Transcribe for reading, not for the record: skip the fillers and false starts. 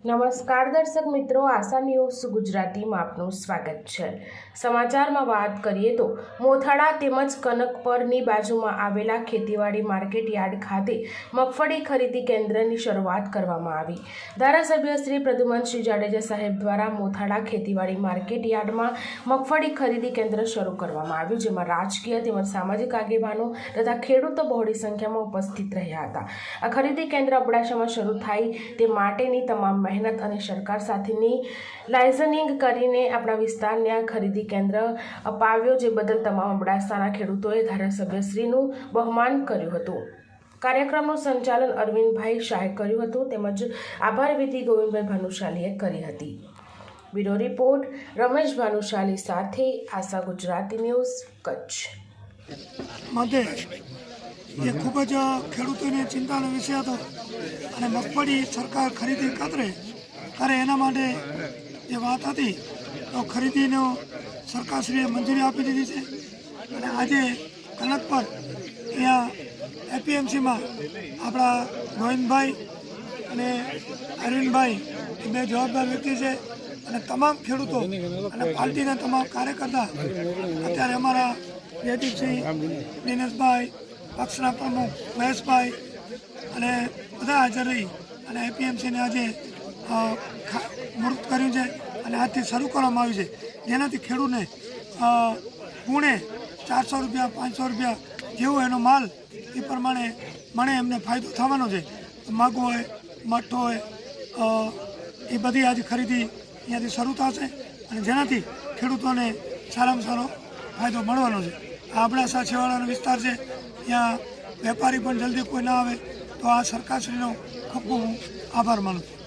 નમસ્કાર દર્શક મિત્રો, આશા ન્યૂઝ ગુજરાતીમાં આપનું સ્વાગત છે। સમાચારમાં વાત કરીએ તો મોથાળા તેમજ કનકપરની બાજુમાં આવેલા ખેતીવાડી માર્કેટ યાર્ડ ખાતે મગફળી ખરીદી કેન્દ્રની શરૂઆત કરવામાં આવી। ધારાસભ્ય શ્રી પ્રદ્યુમનસિંહ જાડેજા સાહેબ દ્વારા મોથાળા ખેતીવાડી માર્કેટ યાર્ડમાં મગફળી ખરીદી કેન્દ્ર શરૂ કરવામાં આવ્યું, જેમાં રાજકીય તેમજ સામાજિક આગેવાનો તથા ખેડૂતો બહોળી સંખ્યામાં ઉપસ્થિત રહ્યા હતા। આ ખરીદી કેન્દ્ર અબડાસામાં શરૂ થાય તે માટેની તમામ મહેનત અને સરકાર સાથેની લાયઝનિંગ કરીને આપણા વિસ્તારને આ ખરીદી કેન્દ્ર અપાવ્યો, જે બદલ તમામ અબડાસાના ખેડૂતોએ ધારાસભ્યશ્રીનું બહુમાન કર્યું હતું। કાર્યક્રમનું સંચાલન અરવિંદભાઈ શાહે કર્યું હતું, તેમજ આભાર વિધિ ગોવિંદભાઈ ભાનુશાલીએ કરી હતી। બ્યુરો રિપોર્ટ રમેશ ભાનુશાલી સાથે આશા ગુજરાતી ન્યૂઝ કચ્છ। ये खूब ज खेडूतों चिंता विषय હતો અને મગફળી સરકાર ખરીદી કરે એના માટે એ વાત હતી તો ખરીદીનો સરકારશ્રીએ મંજૂરી આપી દીધી છે અને આજે કનક પર અહીંયા એપીએમસીમાં આપણા ગોવિંદભાઈ અને અરવિંદભાઈ એ બે જવાબદાર વ્યક્તિ છે અને તમામ ખેડૂતો અને પાર્ટીના તમામ કાર્યકર્તા અત્યારે અમારા જયદીપસિંહ, દિનેશભાઈ, પક્ષના પ્રમુખ મહેશભાઈ અને બધા હાજર રહી અને એપીએમસીને આજે મુહૂર્ત કર્યું છે અને આજથી શરૂ કરવામાં આવ્યું છે, જેનાથી ખેડૂતને પૂણે 400 રૂપિયા 500 રૂપિયા જેવો એનો માલ એ પ્રમાણે મને એમને ફાયદો થવાનો છે। મગ હોય, મઠ હોય, એ બધી આજે ખરીદી અહીંયાથી શરૂ થશે અને જેનાથી ખેડૂતોને સારામાં સારો ફાયદો મળવાનો છે। આ અબડાસા છેવાડાનો વિસ્તાર છે, ત્યાં વેપારી પણ જલ્દી કોઈ ના આવે તો આ સરકારશ્રીનો ખૂબ ખૂબ આભાર માનું છું।